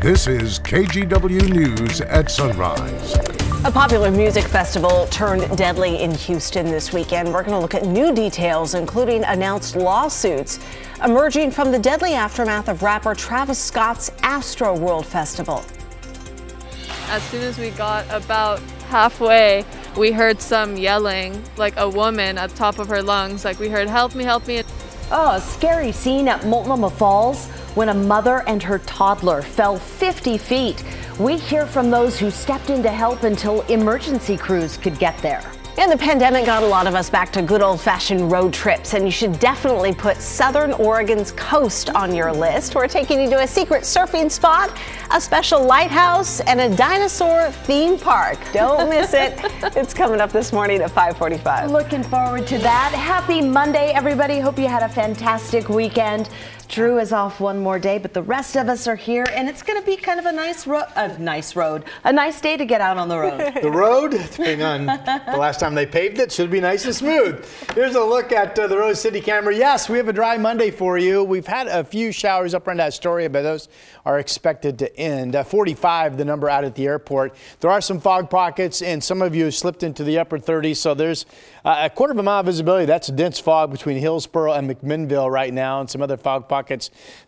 This is KGW News at Sunrise. A popular music festival turned deadly in Houston this weekend. We're going to look at new details, including announced lawsuits emerging from the deadly aftermath of rapper Travis Scott's Astro World Festival. As soon as we got about halfway, we heard some yelling, like a woman at the top of her lungs. Like we heard, "Help me, help me." Oh, a scary scene at Multnomah Falls when a mother and her toddler fell 50 feet. We hear from those who stepped in to help until emergency crews could get there. And the pandemic got a lot of us back to good old-fashioned road trips, and you should definitely put Southern Oregon's coast on your list. We're taking you to a secret surfing spot, a special lighthouse, and a dinosaur theme park. Don't miss it. It's coming up this morning at 5:45. Looking forward to that. Happy Monday, everybody. Hope you had a fantastic weekend. Drew is off one more day, but the rest of us are here, and it's going to be kind of a nice day to get out on the road. The road, depending on the last time they paved it, should be nice and smooth. Here's a look at the Rose City camera. Yes, we have a dry Monday for you. We've had a few showers up around Astoria, but those are expected to end. 45, the number out at the airport. There are some fog pockets, and some of you have slipped into the upper 30s, so there's a quarter of a mile of visibility. That's dense fog between Hillsboro and McMinnville right now, and some other fog pockets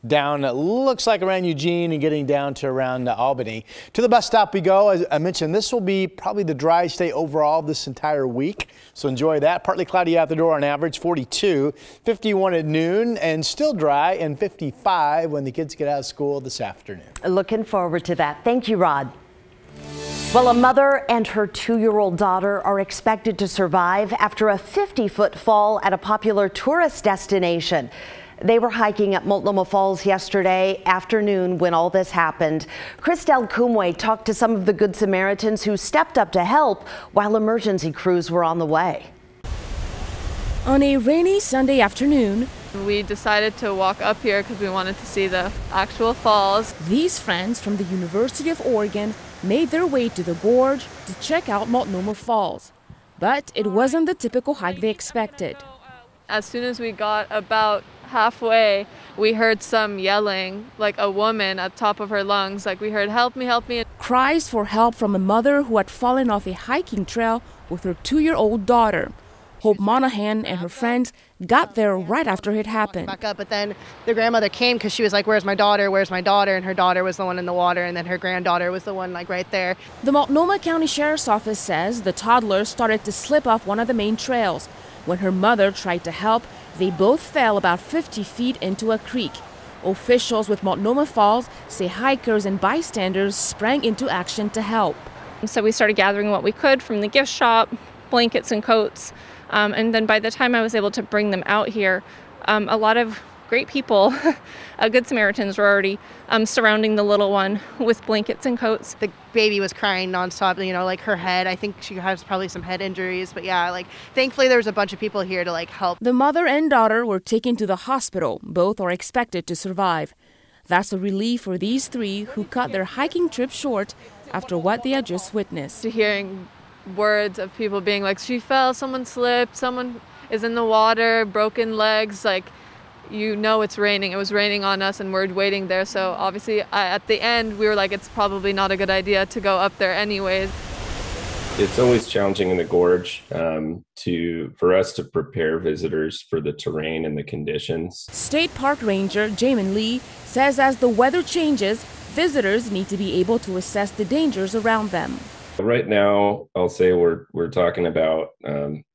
down, looks like around Eugene and getting down to around Albany. To the bus stop we go. As I mentioned, this will be probably the driest day overall this entire week, so enjoy that. Partly cloudy out the door on average, 42, 51 at noon, and still dry, and 55 when the kids get out of school this afternoon. Looking forward to that. Thank you, Rod. Well, a mother and her 2-year-old daughter are expected to survive after a 50-foot fall at a popular tourist destination. They were hiking at Multnomah Falls yesterday afternoon when all this happened. Christelle Kumwe talked to some of the Good Samaritans who stepped up to help while emergency crews were on the way. On a rainy Sunday afternoon, We decided to walk up here because we wanted to see the actual falls. these friends from the University of Oregon made their way to the gorge to check out Multnomah Falls. But it wasn't the typical hike they expected. As soon as we got about halfway, we heard some yelling, like a woman at the top of her lungs. Like we heard, "Help me, help me." Cries for help from a mother who had fallen off a hiking trail with her 2-year-old daughter. Hope Monahan and her friends got there right after it happened. Back up, but then the grandmother came because she was like, "Where's my daughter? Where's my daughter?" And her daughter was the one in the water, and then her granddaughter was the one like right there. The Multnomah County Sheriff's Office says the toddler started to slip off one of the main trails. When her mother tried to help, they both fell about 50 feet into a creek. Officials with Multnomah Falls say hikers and bystanders sprang into action to help. So we started gathering what we could from the gift shop, blankets and coats. And then by the time I was able to bring them out here, a lot of great people, Good Samaritans, were already surrounding the little one with blankets and coats. The baby was crying nonstop, like her head. I think she has probably some head injuries, but yeah, thankfully there was a bunch of people here to help. The mother and daughter were taken to the hospital. Both are expected to survive. That's a relief for these three who cut their hiking trip short after what they had just witnessed. Hearing words of people being like, "She fell, someone slipped, someone is in the water, broken legs," it's raining. It was raining on us and we're waiting there. So obviously at the end we were like, it's probably not a good idea to go up there anyways. It's always challenging in the gorge for us to prepare visitors for the terrain and the conditions. State Park Ranger Jamin Lee says as the weather changes, visitors need to be able to assess the dangers around them. Right now, I'll say we're talking about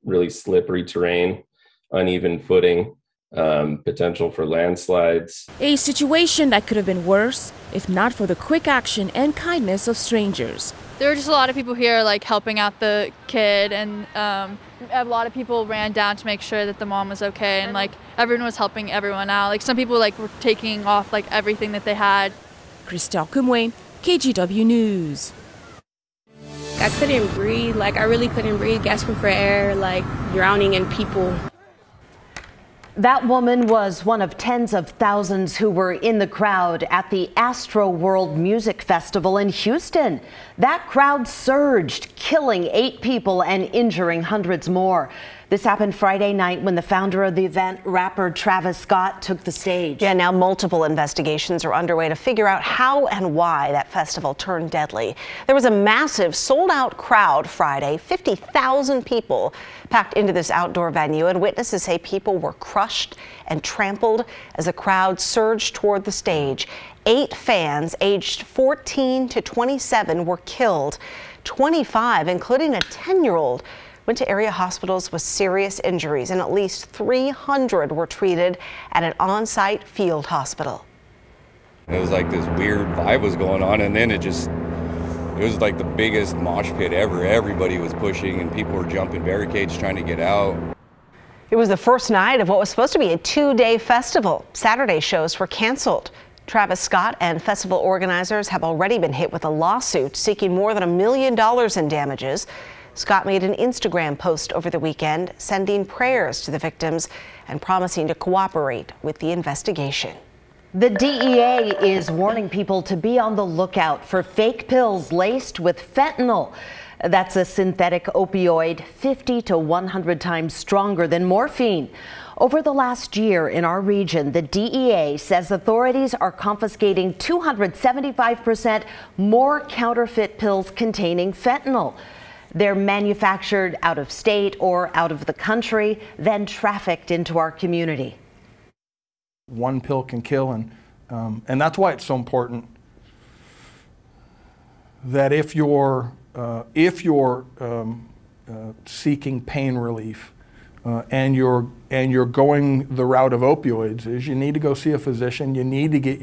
really slippery terrain, uneven footing, potential for landslides. A situation that could have been worse if not for the quick action and kindness of strangers. There were just a lot of people here helping out the kid, and a lot of people ran down to make sure that the mom was okay, and everyone was helping everyone out. Some people were taking off everything that they had. Christelle Kumwe, KGW News. I couldn't breathe, I really couldn't breathe, gasping for air, drowning in people. That woman was one of tens of thousands who were in the crowd at the Astro World Music Festival in Houston. That crowd surged, killing 8 people and injuring hundreds more. This happened Friday night when the founder of the event, rapper Travis Scott, took the stage. Yeah, now multiple investigations are underway to figure out how and why that festival turned deadly. There was a massive sold-out crowd Friday, 50,000 people packed into this outdoor venue, and witnesses say people were crushed and trampled as the crowd surged toward the stage. 8 fans aged 14 to 27 were killed. 25, including a 10-year-old, went to area hospitals with serious injuries, and at least 300 were treated at an on-site field hospital. It was like this weird vibe was going on, and then it was like the biggest mosh pit ever. Everybody was pushing and people were jumping barricades trying to get out. It was the first night of what was supposed to be a 2-day festival. Saturday shows were canceled. Travis Scott and festival organizers have already been hit with a lawsuit seeking more than $1 million in damages. Scott made an Instagram post over the weekend, sending prayers to the victims and promising to cooperate with the investigation. The DEA is warning people to be on the lookout for fake pills laced with fentanyl. That's a synthetic opioid 50 to 100 times stronger than morphine. Over the last year in our region, the DEA says authorities are confiscating 275% more counterfeit pills containing fentanyl. They're manufactured out of state or out of the country, then trafficked into our community. One pill can kill, and that's why it's so important that if you're seeking pain relief and you're going the route of opioids, is you need to go see a physician. You need to get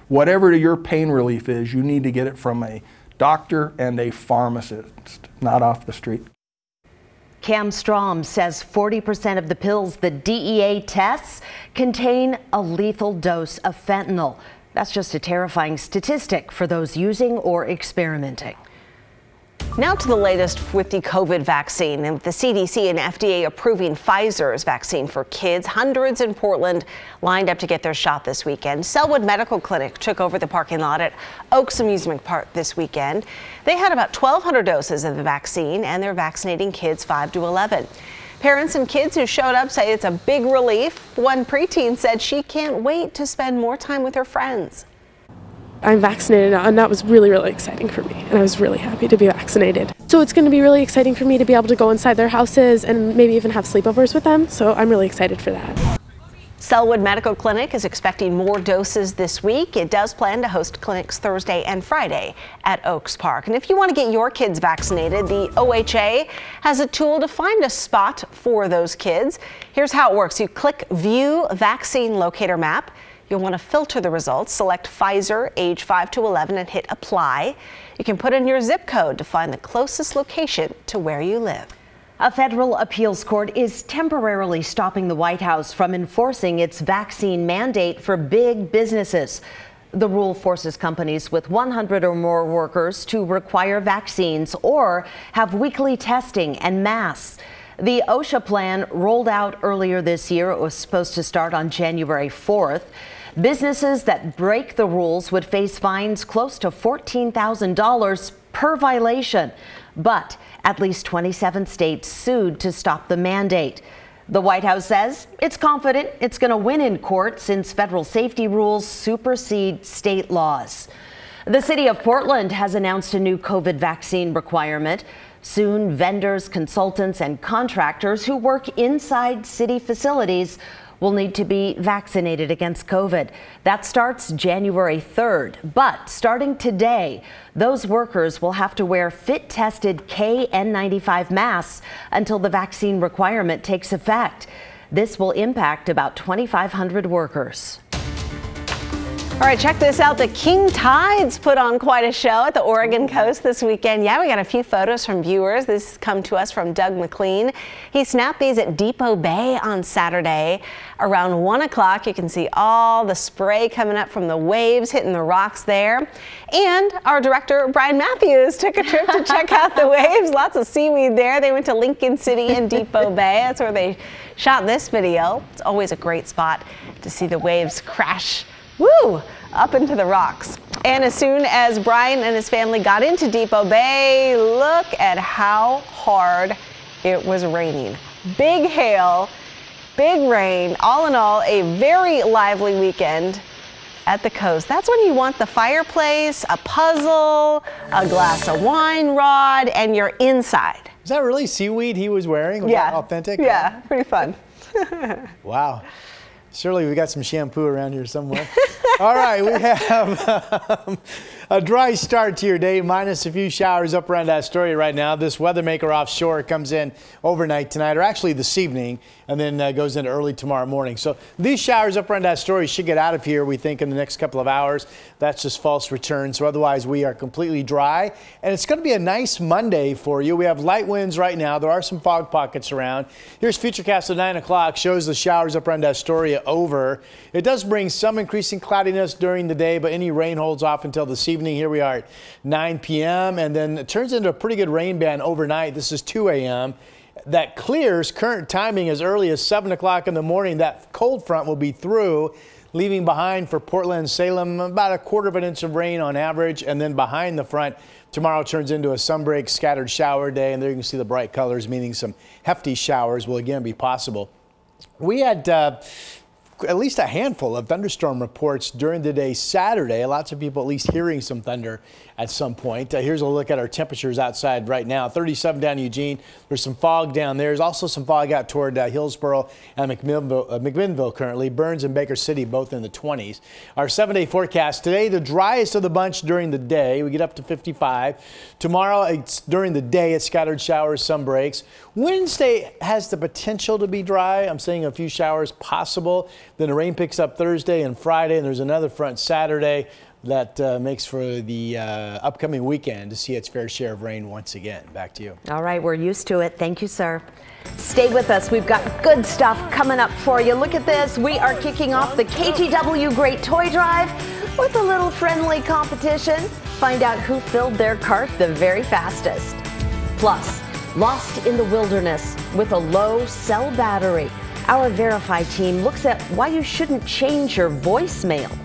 whatever your pain relief is, you need to get it from a doctor and a pharmacist, not off the street. Cam Strom says 40% of the pills the DEA tests contain a lethal dose of fentanyl. That's just a terrifying statistic for those using or experimenting. Now to the latest with the COVID vaccine, and with the CDC and FDA approving Pfizer's vaccine for kids. Hundreds in Portland lined up to get their shot this weekend. Selwood Medical Clinic took over the parking lot at Oaks Amusement Park this weekend. They had about 1,200 doses of the vaccine, and they're vaccinating kids 5 to 11. Parents and kids who showed up say it's a big relief. One preteen said she can't wait to spend more time with her friends. I'm vaccinated now, and that was really, really exciting for me, and I was really happy to be vaccinated. So it's going to be really exciting for me to be able to go inside their houses and maybe even have sleepovers with them, so I'm really excited for that. Selwood Medical Clinic is expecting more doses this week. It does plan to host clinics Thursday and Friday at Oaks Park. And if you want to get your kids vaccinated, the OHA has a tool to find a spot for those kids. Here's how it works. You click View Vaccine Locator Map. You'll want to filter the results, select Pfizer, age 5 to 11, and hit Apply. You can put in your zip code to find the closest location to where you live. A federal appeals court is temporarily stopping the White House from enforcing its vaccine mandate for big businesses. The rule forces companies with 100 or more workers to require vaccines or have weekly testing and masks. The OSHA plan rolled out earlier this year. It was supposed to start on January 4th. Businesses that break the rules would face fines close to $14,000 per violation. But at least 27 states sued to stop the mandate. The White House says it's confident it's going to win in court since federal safety rules supersede state laws. The city of Portland has announced a new COVID vaccine requirement. Soon, vendors, consultants, and contractors who work inside city facilities will need to be vaccinated against COVID. That starts January 3rd. But starting today, those workers will have to wear fit-tested KN95 masks until the vaccine requirement takes effect. This will impact about 2,500 workers. All right, check this out. The king tides put on quite a show at the Oregon coast this weekend. Yeah, we got a few photos from viewers. This come to us from Doug McLean. He snapped these at Depot Bay on Saturday. Around 1 o'clock, you can see all the spray coming up from the waves hitting the rocks there. And our director, Brian Matthews, took a trip to check out the waves. Lots of seaweed there. They went to Lincoln City and Depot Bay. That's where they shot this video. It's always a great spot to see the waves crash up into the rocks. And as soon as Brian and his family got into Depot Bay, look at how hard it was raining. big hail, big rain. All in all, a very lively weekend at the coast. That's when you want the fireplace, a puzzle, a glass of wine, Rod, and you're inside. Is that really seaweed he was wearing? Was that authentic? Yeah, pretty fun. Wow. Surely we got some shampoo around here somewhere. All right, we have a dry start to your day, minus a few showers up around Astoria right now. This weather maker offshore comes in overnight tonight, or actually this evening, and then goes into early tomorrow morning. So these showers up around Astoria should get out of here, we think, in the next couple of hours. That's just false return. So otherwise, we are completely dry. And it's going to be a nice Monday for you. We have light winds right now. There are some fog pockets around. Here's Futurecast at 9 o'clock. Shows the showers up around Astoria over. It does bring some increasing cloudiness during the day, but any rain holds off until this evening. Here we are at 9 p.m. and then it turns into a pretty good rain band overnight. This is 2 a.m. That clears. Current timing as early as 7 o'clock in the morning. That cold front will be through, leaving behind for Portland, Salem about 1/4 inch of rain on average, and then behind the front tomorrow turns into a sunbreak scattered shower day, and there you can see the bright colors, meaning some hefty showers will again be possible. We had at least a handful of thunderstorm reports during the day Saturday. Lots of people at least hearing some thunder at some point. Here's a look at our temperatures outside right now. 37 down in Eugene. There's some fog down there. There's also some fog out toward Hillsborough and McMinnville currently. Burns and Baker City both in the 20s. Our 7-day forecast today, the driest of the bunch during the day. We get up to 55. Tomorrow, it's during the day, it's scattered showers, some breaks. Wednesday has the potential to be dry. I'm seeing a few showers possible. Then the rain picks up Thursday and Friday, and there's another front Saturday that makes for the upcoming weekend to see its fair share of rain once again. Back to you. All right, we're used to it. Thank you, sir. Stay with us. We've got good stuff coming up for you. Look at this. We are kicking off the KGW Great Toy Drive with a little friendly competition. Find out who filled their cart the very fastest. Plus, lost in the wilderness with a low cell battery. Our Verify team looks at why you shouldn't change your voicemail.